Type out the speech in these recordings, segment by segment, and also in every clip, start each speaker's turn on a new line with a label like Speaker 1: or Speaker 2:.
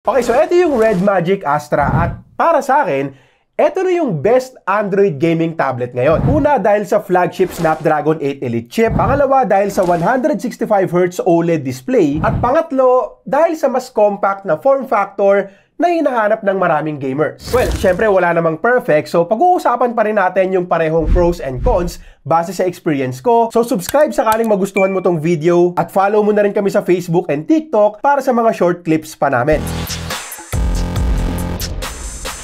Speaker 1: Okay, so ito yung Red Magic Astra at para sa akin, ito na yung best Android gaming tablet ngayon. Una, dahil sa flagship Snapdragon 8 Elite chip. Pangalawa, dahil sa 165Hz OLED display. At pangatlo, dahil sa mas compact na form factor na hinahanap ng maraming gamers. Well, syempre wala namang perfect, so pag-uusapan pa rin natin yung parehong pros and cons base sa experience ko. So subscribe sakaling magustuhan mo tong video at follow mo na rin kami sa Facebook and TikTok para sa mga short clips pa namin.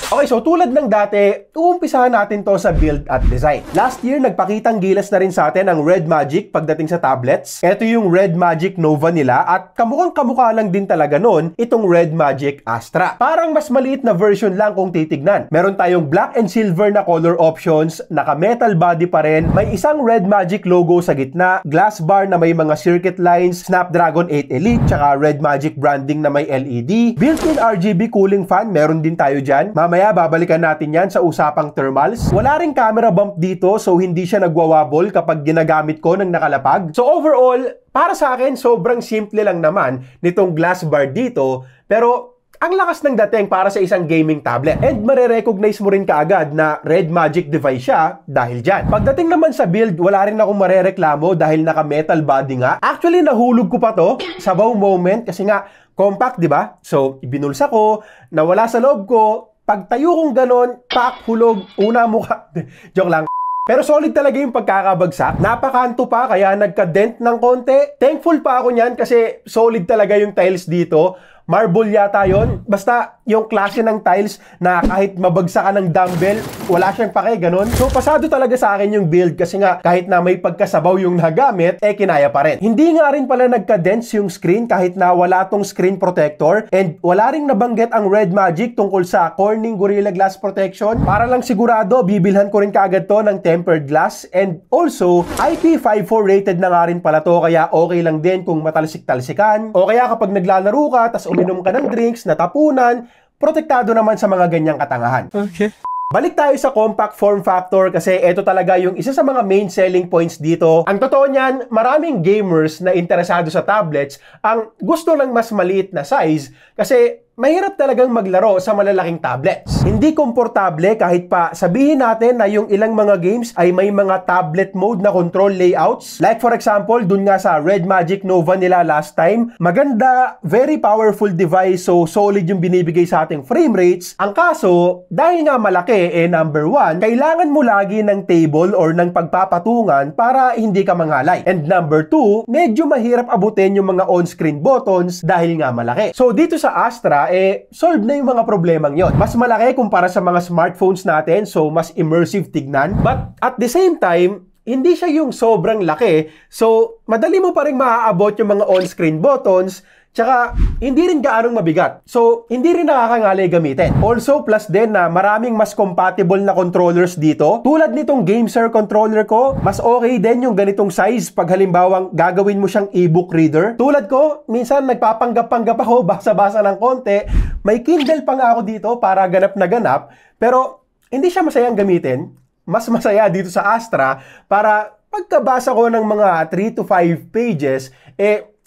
Speaker 1: Okay, so tulad ng dati, uumpisahan natin to sa build at design. Last year, nagpakitang gilas na rin sa atin ang Red Magic pagdating sa tablets. Ito yung Red Magic Nova nila at kamukhang-kamukha lang din talaga nun itong Red Magic Astra. Parang mas maliit na version lang kung titignan. Meron tayong black and silver na color options, naka-metal body pa rin, may isang Red Magic logo sa gitna, glass bar na may mga circuit lines, Snapdragon 8 Elite, tsaka Red Magic branding na may LED, built-in RGB cooling fan, meron din tayo dyan. Mamaya babalikan natin yan sa usapang thermals. Wala ring camera bump dito so hindi siya nagwawabol kapag ginagamit ko ng nakalapag. So overall, para sa akin, sobrang simple lang naman nitong glass bar dito, pero ang lakas ng dating para sa isang gaming tablet. And marerecognize mo rin kaagad na Red Magic device siya dahil dyan. Pagdating naman sa build, wala rin akong marereklamo dahil naka-metal body nga. Actually, nahulog ko pa to. Sabaw moment kasi nga, compact, di ba? So, ibinulsa ko, nawala sa loob ko. Pagtayo kong ganon, pak, hulog, una mukha. Joke lang. Pero solid talaga yung pagkakabagsak. Napakanto pa, kaya nagka-dent ng konti. Thankful pa ako niyan kasi solid talaga yung tiles dito. Marble yata yon. Basta yung klase ng tiles na kahit mabagsak ka ng dumbbell, wala siyang pake, ganon. So pasado talaga sa akin yung build kasi nga kahit na may pagkasabaw yung nagamit, kinaya pa rin. Hindi nga rin pala nagka-dents yung screen kahit na wala tong screen protector and wala ring nabanggit ang Red Magic tungkol sa Corning Gorilla Glass Protection. Para lang sigurado, bibilhan ko rin kaagad to ng tempered glass and also IP54 rated na nga rin pala to kaya okay lang din kung matalsik-talsikan o kaya kapag naglalaro ka tas uminom ka ng drinks, natapunan, protektado naman sa mga ganyang katangahan. Okay. Balik tayo sa compact form factor kasi ito talaga yung isa sa mga main selling points dito. Ang totoo niyan, maraming gamers na interesado sa tablets ang gusto ng mas maliit na size kasi mahirap talagang maglaro sa malalaking tablets. Hindi komportable kahit pa sabihin natin na yung ilang mga games ay may mga tablet mode na control layouts. Like for example, dun nga sa Red Magic Nova nila last time, maganda, very powerful device, so solid yung binibigay sa ating frame rates. Ang kaso, dahil nga malaki, number one, kailangan mo lagi ng table or ng pagpapatungan para hindi ka mangalay. And number two, medyo mahirap abutin yung mga on-screen buttons dahil nga malaki. So dito sa Astra, solve na yung mga problemang yon. Mas malaki kumpara sa mga smartphones natin, so mas immersive tignan. But at the same time, hindi siya yung sobrang laki, so madali mo pa rin maaabot yung mga on-screen buttons, tsaka hindi rin gaanong mabigat. So, hindi rin nakakangalay gamitin. Also, plus din na maraming mas compatible na controllers dito. Tulad nitong GameSir controller ko, mas okay din yung ganitong size pag halimbawang gagawin mo siyang e-book reader. Tulad ko, minsan nagpapanggap-panggap ako, basa-basa ng konti. May Kindle pa nga ako dito para ganap na ganap. Pero, hindi siya masayang gamitin. Mas masaya dito sa Astra para pagkabasa ko ng mga 3 to 5 pages,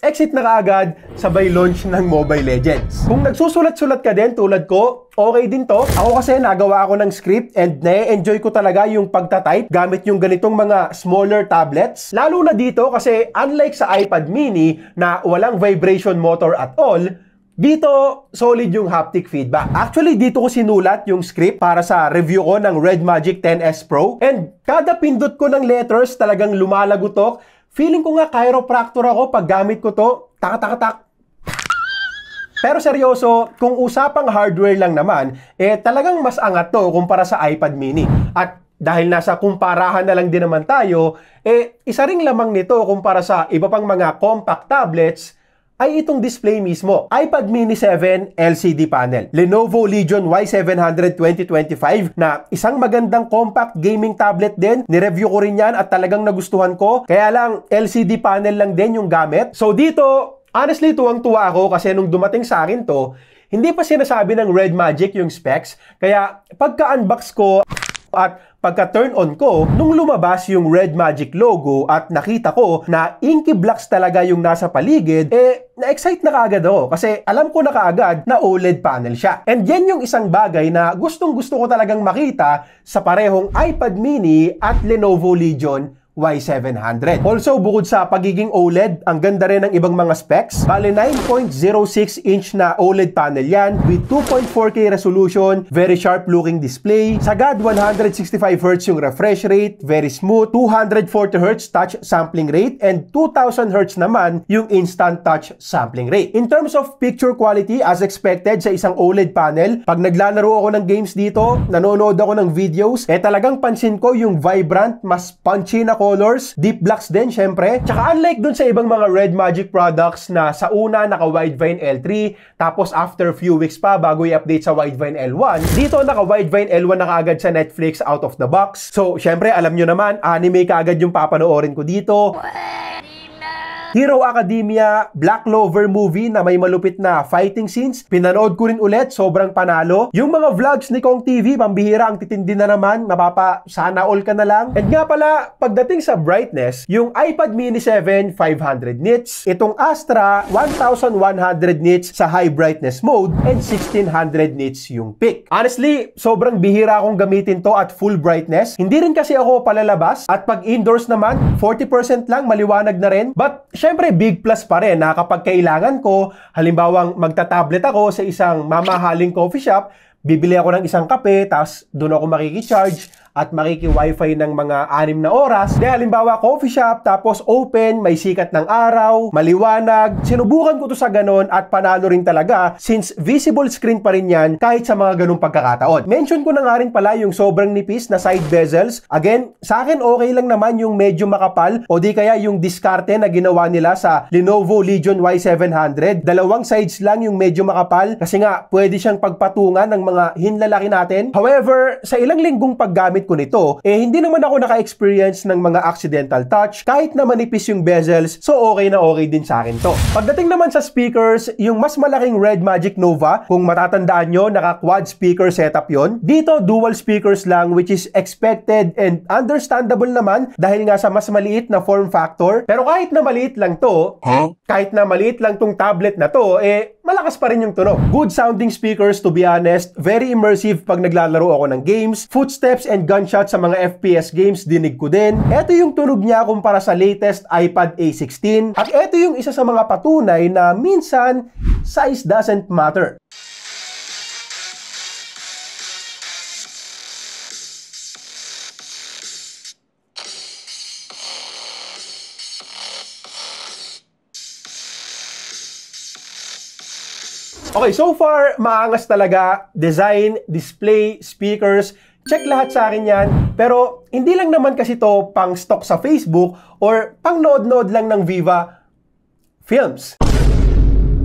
Speaker 1: exit na kaagad, sabay launch ng Mobile Legends. Kung nagsusulat-sulat ka din tulad ko, okay din to. Ako kasi nagawa ako ng script and na-enjoy ko talaga yung pagtatype gamit yung ganitong mga smaller tablets. Lalo na dito kasi unlike sa iPad mini na walang vibration motor at all, dito, solid yung haptic feedback. Actually, dito ko sinulat yung script para sa review ko ng Red Magic 10S Pro. And kada pindot ko ng letters, talagang lumalagutok. Feeling ko nga chiropractor ako pag gamit ko to. Tak-tak-tak. Pero seryoso, kung usapang hardware lang naman, talagang mas angat to kumpara sa iPad mini. At dahil nasa kumparahan na lang din naman tayo, isa ring lamang nito kumpara sa iba pang mga compact tablets, ay itong display mismo. iPad mini 7 LCD panel. Lenovo Legion Y700 2025 na isang magandang compact gaming tablet din. Nireview ko rin yan at talagang nagustuhan ko. Kaya lang, LCD panel lang din yung gamit. So dito, honestly, tuwang-tuwa ako kasi nung dumating sa akin to, hindi pa sinasabi ng Red Magic yung specs. Kaya pagka-unbox ko, At pagka turn on ko, nung lumabas yung Red Magic logo at nakita ko na inky blocks talaga yung nasa paligid, na-excite na kaagad ako kasi alam ko na kaagad na OLED panel siya. And yan yung isang bagay na gustong-gusto ko talagang makita sa parehong iPad mini at Lenovo Legion Y700. Also, bukod sa pagiging OLED, ang ganda rin ng ibang mga specs. Bale, 9.06 inch na OLED panel yan with 2.4K resolution, very sharp looking display. Sagad 165Hz yung refresh rate, very smooth, 240Hz touch sampling rate, and 2000Hz naman yung instant touch sampling rate. In terms of picture quality, as expected sa isang OLED panel, pag naglalaro ako ng games dito, nanonood ako ng videos, talagang pansin ko yung vibrant, mas punchy na colors, deep blacks din syempre. Tsaka unlike dun sa ibang mga Red Magic products na sa una naka Widevine L3, tapos after few weeks pa bago i-update sa Widevine L1, dito naka Widevine L1 na kaagad sa Netflix out of the box. So syempre alam nyo naman, anime kaagad yung papanoorin ko dito. Hero Academia, Black Clover movie na may malupit na fighting scenes. Pinanood ko rin ulit, sobrang panalo. Yung mga vlogs ni Kong TV, pambihira, ang titindi na naman. Mapapa, sana all ka na lang. And nga pala, pagdating sa brightness, yung iPad mini 7, 500 nits. Itong Astra, 1100 nits sa high brightness mode and 1600 nits yung peak. Honestly, sobrang bihira akong gamitin to at full brightness. Hindi rin kasi ako palalabas. At pag indoors naman, 40% lang, maliwanag na rin. But syempre, big plus pa rin na kapag kailangan ko, halimbawang magta-tablet ako sa isang mamahaling coffee shop, bibili ako ng isang kape, tapos doon ako makikicharge at makiki-wifi ng mga 6 na oras. Di halimbawa, coffee shop, tapos open, may sikat ng araw, maliwanag. Sinubukan ko to sa ganon at panalo rin talaga since visible screen pa rin yan kahit sa mga ganong pagkakataon. Mention ko na nga rin pala yung sobrang nipis na side bezels. Again, sa akin okay lang naman yung medyo makapal o di kaya yung diskarte na ginawa nila sa Lenovo Legion Y700. Dalawang sides lang yung medyo makapal kasi nga pwede siyang pagpatungan ng mga hinlalaki natin. However, sa ilang linggong paggamit ko nito, hindi naman ako naka-experience ng mga accidental touch kahit na manipis yung bezels, so okay na okay din sa akin to. Pagdating naman sa speakers, yung mas malaking Red Magic Nova, kung matatandaan nyo, naka-quad speaker setup yon. Dito, dual speakers lang which is expected and understandable naman dahil nga sa mas maliit na form factor. Pero kahit na maliit lang to, kahit na maliit lang tong tablet na to, malakas pa rin yung tunog. Good sounding speakers to be honest, very immersive pag naglalaro ako ng games. Footsteps and gunshots sa mga FPS games, dinig ko din. Ito yung tunog niya kumpara sa latest iPad A16. At ito yung isa sa mga patunay na minsan, size doesn't matter. Okay, so far, maangas talaga. Design, display, speakers, check lahat sa akin yan. Pero, hindi lang naman kasi to pang stock sa Facebook or pang nood-nood lang ng Viva Films.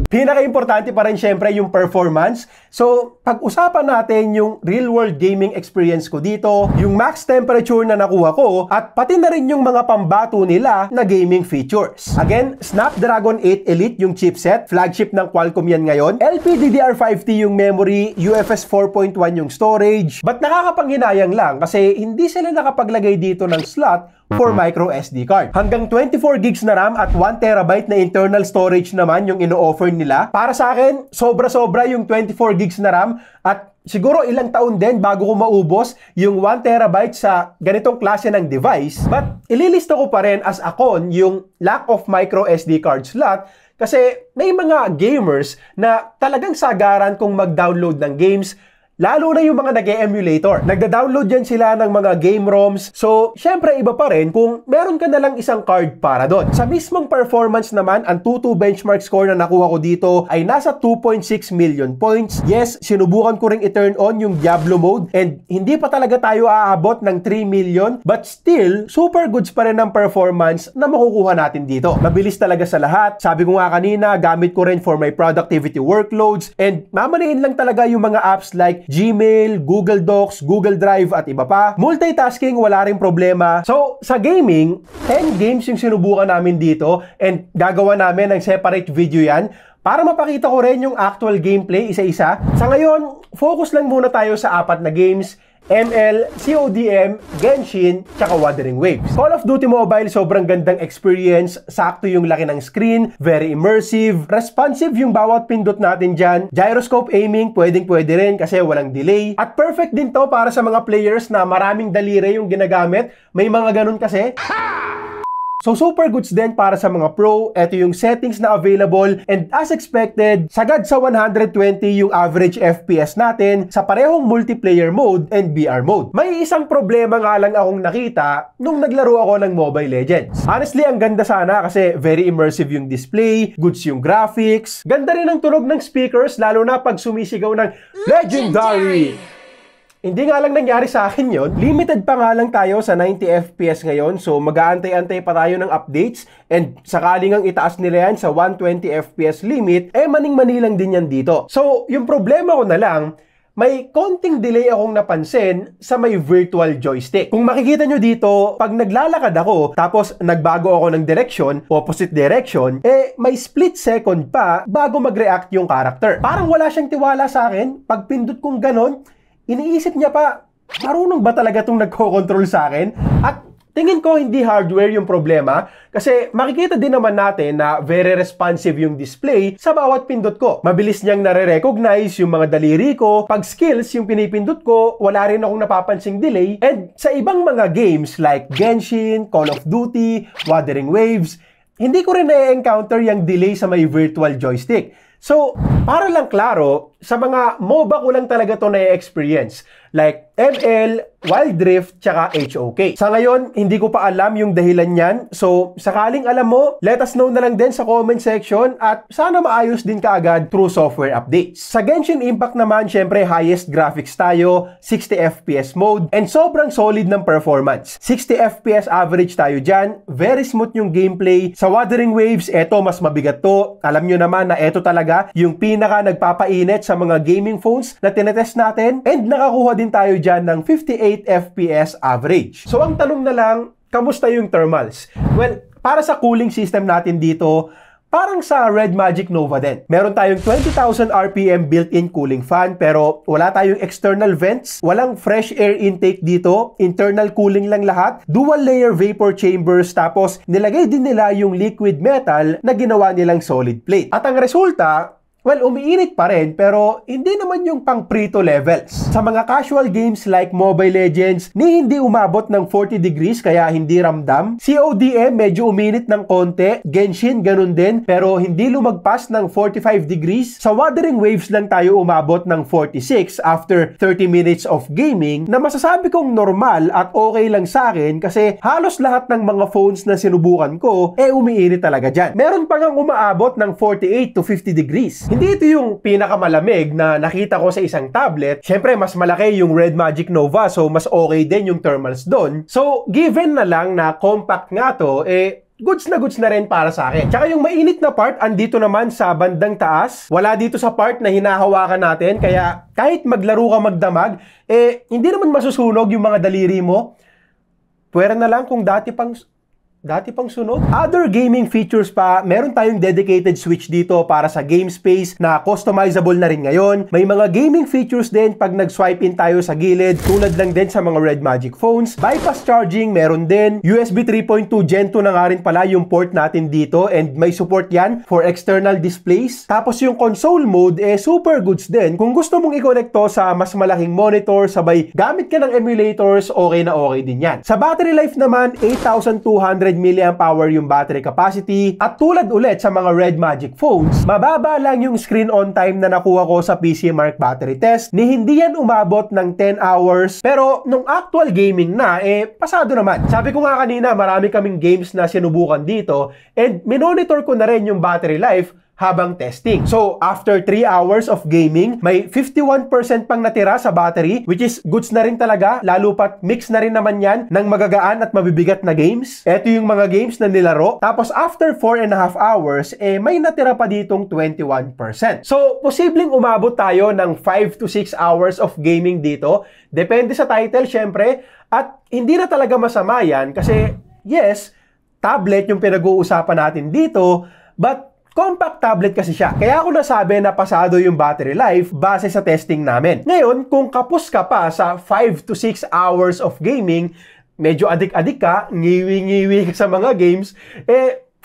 Speaker 1: Pinaka-importante pa rin syempre yung performance. So, pag-usapan natin yung real-world gaming experience ko dito, yung max temperature na nakuha ko, at pati na rin yung mga pambato nila na gaming features. Again, Snapdragon 8 Elite yung chipset, flagship ng Qualcomm yan ngayon. LPDDR5T yung memory, UFS 4.1 yung storage. But nakakapanghinayang lang kasi hindi sila nakapaglagay dito ng slot for micro SD card. Hanggang 24 gigs na RAM at 1TB na internal storage naman yung ino-offer nila. Para sa akin, sobra-sobra yung 24 gigs na RAM at siguro ilang taon din bago ko maubos yung 1TB sa ganitong klase ng device. But ililista ko pa rin as a con yung lack of micro SD card slot kasi may mga gamers na talagang sagaran kung mag-download ng games. Lalo na yung mga nag-e-emulator. Nagda-download yan sila ng mga game ROMs. So, syempre iba pa rin kung meron ka na lang isang card para doon. Sa mismong performance naman, ang 2.2 benchmark score na nakuha ko dito ay nasa 2.6 million points. Yes, sinubukan ko ring i-turn on yung Diablo mode and hindi pa talaga tayo aabot ng 3 million. But still, super goods pa rin ang performance na makukuha natin dito. Mabilis talaga sa lahat. Sabi ko nga kanina, gamit ko rin for my productivity workloads and mamaniin lang talaga yung mga apps like Gmail, Google Docs, Google Drive at iba pa. Multitasking, wala ring problema. So, sa gaming, 10 games yung sinubukan namin dito and gagawa namin ng separate video yan para mapakita ko rin yung actual gameplay isa-isa. Sa ngayon, focus lang muna tayo sa 4 na games ML, CODM, Genshin, tsaka Wuthering Waves. Call of Duty Mobile, sobrang gandang experience, sakto yung laki ng screen, very immersive, responsive yung bawat pindot natin dyan, gyroscope aiming, pwedeng-pwede rin kasi walang delay, at perfect din to para sa mga players na maraming daliri yung ginagamit, may mga ganun kasi. So super goods din para sa mga pro. Ito yung settings na available and as expected, sagad sa 120 yung average FPS natin sa parehong multiplayer mode and VR mode. May isang problema nga lang akong nakita nung naglaro ako ng Mobile Legends. Honestly, ang ganda sana kasi very immersive yung display, goods yung graphics, ganda rin ang tunog ng speakers lalo na pag sumisigaw ng Legendary! Hindi nga lang nangyari sa akin yon. Limited pa nga lang tayo sa 90 FPS ngayon. So mag-aantay-antay pa tayo ng updates. And sakaling ang itaas nila yan sa 120 FPS limit, maning-mani lang din yan dito. So yung problema ko na lang, may konting delay akong napansin sa may virtual joystick. Kung makikita nyo dito, pag naglalakad ako, tapos nagbago ako ng direction, opposite direction, may split second pa bago mag-react yung character. Parang wala siyang tiwala sa akin. Pag pindot kong ganon, iniisip niya pa, marunong ba talaga itong nagko-control sa akin? At tingin ko hindi hardware yung problema kasi makikita din naman natin na very responsive yung display sa bawat pindot ko. Mabilis niyang nare-recognize yung mga daliri ko. Pag skills yung pinipindot ko, wala rin akong napapansing delay. And sa ibang mga games like Genshin, Call of Duty, Wuthering Waves, hindi ko rin na-encounter yung delay sa may virtual joystick. So, para lang klaro, sa mga MOBA ko lang talaga to na-experience. Like ML, Wild Rift, tsaka HOK. Sa ngayon, hindi ko pa alam yung dahilan niyan. So, sakaling alam mo, let us know na lang din sa comment section at sana maayos din kaagad through software updates. Sa Genshin Impact naman, syempre highest graphics tayo, 60 FPS mode, and sobrang solid ng performance. 60 FPS average tayo dyan, very smooth yung gameplay. Sa Wuthering Waves, eto mas mabigat to. Alam nyo naman na eto talaga yung pinaka nagpapainit sa mga gaming phones na tinetest natin and nakakuha din tayo dyan ng 58 FPS average. So ang tanong na lang, kamusta yung thermals? Well, para sa cooling system natin dito, parang sa Red Magic Nova din. Meron tayong 20,000 RPM built-in cooling fan pero wala tayong external vents, walang fresh air intake dito, internal cooling lang lahat, dual layer vapor chambers tapos nilagay din nila yung liquid metal na ginawa nilang solid plate. At ang resulta, well, umiinit pa rin pero hindi naman yung pang prito levels. Sa mga casual games like Mobile Legends, hindi umabot ng 40 degrees kaya hindi ramdam. CODM medyo uminit ng konti. Genshin ganun din pero hindi lumagpas ng 45 degrees. Sa Wuthering Waves lang tayo umabot ng 46 after 30 minutes of gaming na masasabi kong normal at okay lang sa akin kasi halos lahat ng mga phones na sinubukan ko umiinit talaga dyan. Meron pa ngang umaabot ng 48 to 50 degrees. Hindi ito yung pinakamalamig na nakita ko sa isang tablet. Siyempre, mas malaki yung Red Magic Nova so mas okay din yung thermals doon. So, given na lang na compact nga to, goods na rin para sa akin. Tsaka yung mainit na part, andito naman sa bandang taas. Wala dito sa part na hinahawakan natin. Kaya kahit maglaro ka magdamag, hindi naman masusunog yung mga daliri mo. Pwera na lang kung dati pang sunog. Other gaming features pa, meron tayong dedicated switch dito para sa game space na customizable na rin ngayon. May mga gaming features din pag nag-swipe in tayo sa gilid, tulad lang din sa mga Red Magic phones. Bypass charging, meron din. USB 3.2 Gen 2 na nga rin pala yung port natin dito and may support yan for external displays. Tapos yung console mode, super goods din. Kung gusto mong i-connect to sa mas malaking monitor, sabay gamit ka ng emulators, okay na okay din yan. Sa battery life naman, 8,200 mAh yung battery capacity at tulad ulit sa mga Red Magic phones, mababa lang yung screen on time na nakuha ko sa PCMark battery test ni hindi yan umabot ng 10 hours pero nung actual gaming na, pasado naman. Sabi ko nga kanina, marami kaming games na sinubukan dito and minonitor ko na rin yung battery life habang testing. So, after 3 hours of gaming, may 51% pang natira sa battery, which is goods na rin talaga, lalo pat mix na rin naman yan ng magagaan at mabibigat na games. Ito yung mga games na nilaro. Tapos, after 4.5 hours, may natira pa ditong 21%. So, posibleng umabot tayo ng 5 to 6 hours of gaming dito. Depende sa title, syempre. At hindi na talaga masama yan kasi, yes, tablet yung pinag-uusapan natin dito, but Compact tablet kasi siya. Kaya ako nasabi na pasado yung battery life base sa testing namin. Ngayon, kung kapos ka pa sa 5 to 6 hours of gaming, medyo adik-adik ka, ngiwi-ngiwi ka sa mga games,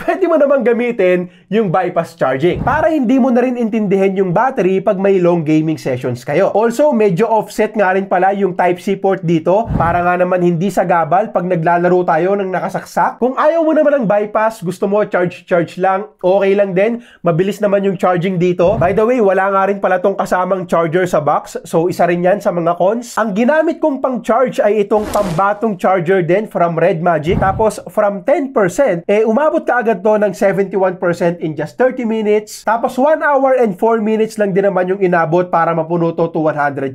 Speaker 1: pwede mo namang gamitin yung bypass charging para hindi mo na rin intindihin yung battery pag may long gaming sessions kayo. Also, medyo offset nga rin pala yung Type-C port dito para nga naman hindi sagabal pag naglalaro tayo ng nakasaksak. Kung ayaw mo naman ng bypass, gusto mo charge lang, okay lang din. Mabilis naman yung charging dito. By the way, wala nga rin pala tong kasamang charger sa box. So, isa rin yan sa mga cons. Ang ginamit kong pang charge ay itong pambatong charger din from Red Magic. Tapos, from 10%, umabot ka agad to ng 71% in just 30 minutes. Tapos 1 hour and 4 minutes lang din naman yung inabot para mapuno to 100%.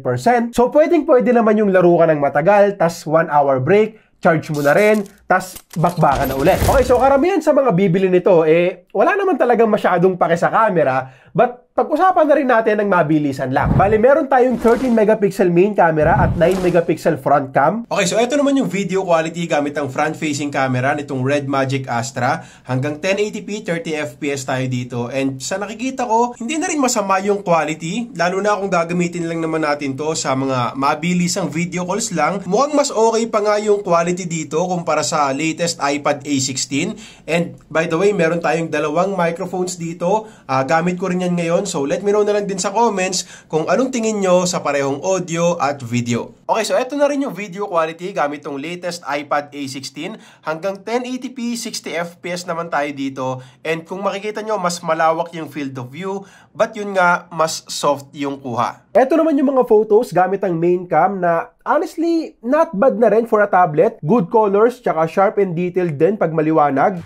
Speaker 1: So pwede naman yung laro ka ng matagal, tas 1 hour break, charge mo na rin, tas bakbakan na ulit. Okay, so karamihan sa mga bibili nito, wala naman talagang masyadong pake sa camera, but pag-usapan na rin natin ng mabilisan lang. Bali, meron tayong 13 megapixel main camera at 9 megapixel front cam. Okay, so ito naman yung video quality gamit ang front-facing camera nitong Red Magic Astra. Hanggang 1080p, 30fps tayo dito. And sa nakikita ko, hindi na rin masama yung quality. Lalo na kung gagamitin lang naman natin to sa mga mabilisang video calls lang. Mukhang mas okay pa nga yung quality dito kumpara sa latest iPad A16. And by the way, meron tayong dalawang microphones dito. Gamit ko rin yan ngayon. So let me know na lang din sa comments kung anong tingin nyo sa parehong audio at video. Okay, so eto na rin yung video quality gamit tong latest iPad A16. Hanggang 1080p, 60fps naman tayo dito. And kung makikita nyo, mas malawak yung field of view. But yun nga, mas soft yung kuha. Eto naman yung mga photos gamit ang main cam na honestly, not bad na rin for a tablet. Good colors, tsaka sharp and detailed din pag maliwanag.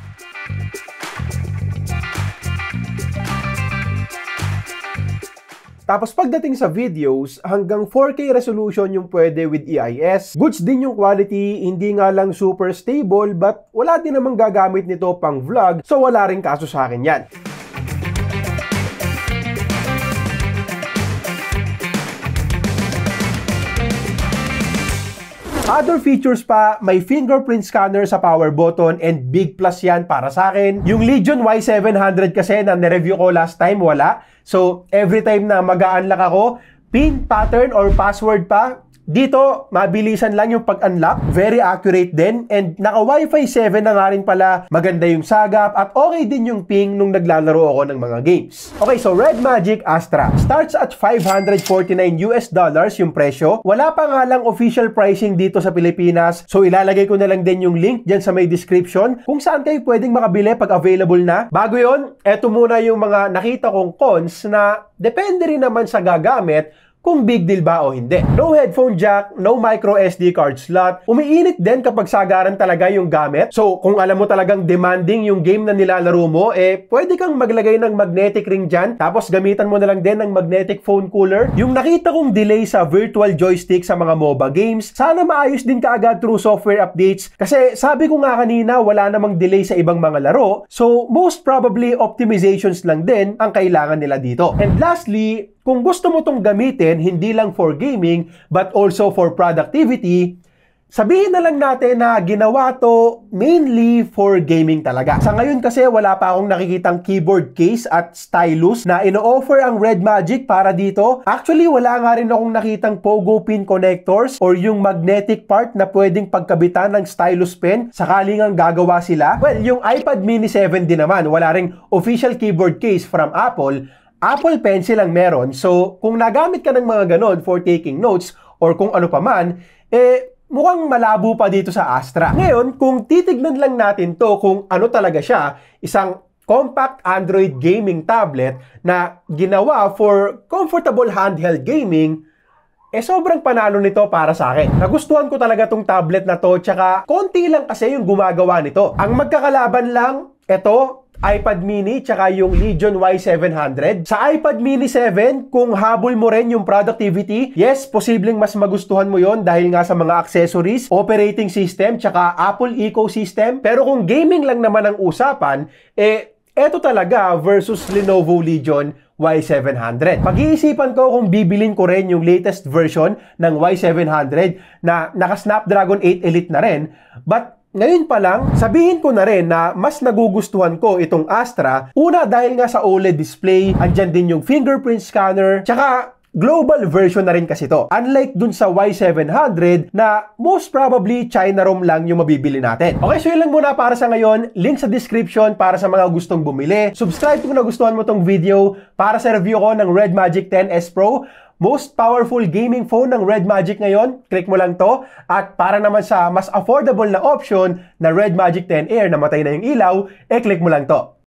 Speaker 1: Tapos pagdating sa videos, hanggang 4K resolution yung pwede with EIS. Goods din yung quality, hindi nga lang super stable, but wala din namang gagamit nito pang vlog, so wala rin kaso sa akin yan. Other features pa, may fingerprint scanner sa power button and big plus yan para sa akin. Yung Legion Y700 kasi na nireview ko last time, wala. So, every time na mag-a-unlock ako, pin, pattern, or password pa, dito, mabilisan lang yung pag-unlock, very accurate din, and naka Wi-Fi 7 na nga rin pala, maganda yung sagap, at okay din yung ping nung naglalaro ako ng mga games. Okay, so Red Magic Astra starts at $549 yung presyo. Wala pa nga lang official pricing dito sa Pilipinas, so ilalagay ko na lang din yung link dyan sa may description kung saan kayo pwedeng makabili pag available na. Bago yon, eto muna yung mga nakita kong cons na depende rin naman sa gagamit kung big deal ba o hindi. No headphone jack, no micro SD card slot. Umiinit din kapag sagaran talaga yung gamit. So, kung alam mo talagang demanding yung game na nilalaro mo, pwede kang maglagay ng magnetic ring dyan. Tapos, gamitan mo na lang din ng magnetic phone cooler. Yung nakita kong delay sa virtual joystick sa mga MOBA games, sana maayos din kaagad through software updates. Kasi, sabi ko nga kanina, wala namang delay sa ibang mga laro. So, most probably, optimizations lang din ang kailangan nila dito. And lastly, kung gusto mo tong gamitin, hindi lang for gaming, but also for productivity, sabihin na lang natin na ginawa to mainly for gaming talaga. Sa ngayon kasi wala pa akong nakikitang keyboard case at stylus na ino-offer ang Red Magic para dito. Actually, wala nga rin akong nakitang pogo pin connectors or yung magnetic part na pwedeng pagkabitan ng stylus pen sakaling ang gagawa sila. Well, yung iPad mini 7 din naman, wala ring official keyboard case from Apple. Apple Pencil ang meron. So, kung nagamit ka ng mga ganon for taking notes or kung ano pa man, mukhang malabo pa dito sa Astra. Ngayon, kung titignan lang natin to kung ano talaga siya, isang compact Android gaming tablet na ginawa for comfortable handheld gaming, sobrang panalo nito para sa akin. Nagustuhan ko talaga tong tablet na to, tsaka konti lang kasi yung gumagawa nito. Ang magkakalaban lang, ito, iPad mini tsaka yung Legion Y700. Sa iPad mini 7, kung habol mo rin yung productivity, yes, posibleng mas magustuhan mo yon dahil nga sa mga accessories, operating system, tsaka Apple ecosystem. Pero kung gaming lang naman ang usapan, eto talaga versus Lenovo Legion Y700. Pag-iisipan ko kung bibilin ko rin yung latest version ng Y700 na naka Snapdragon 8 Elite na rin, but Ngayon pa lang, sabihin ko na rin na mas nagugustuhan ko itong Astra. Una dahil nga sa OLED display, andyan din yung fingerprint scanner, tsaka global version na rin kasi to. Unlike dun sa Y700 na most probably China ROM lang yung mabibili natin. Okay, so yun lang muna para sa ngayon. Link sa description para sa mga gustong bumili. Subscribe kung nagustuhan mo tong video para sa review ko ng Red Magic 10S Pro. Most powerful gaming phone ng Red Magic ngayon. Click mo lang to. At para naman sa mas affordable na option na Red Magic 10 Air na matay na yung ilaw, click mo lang to.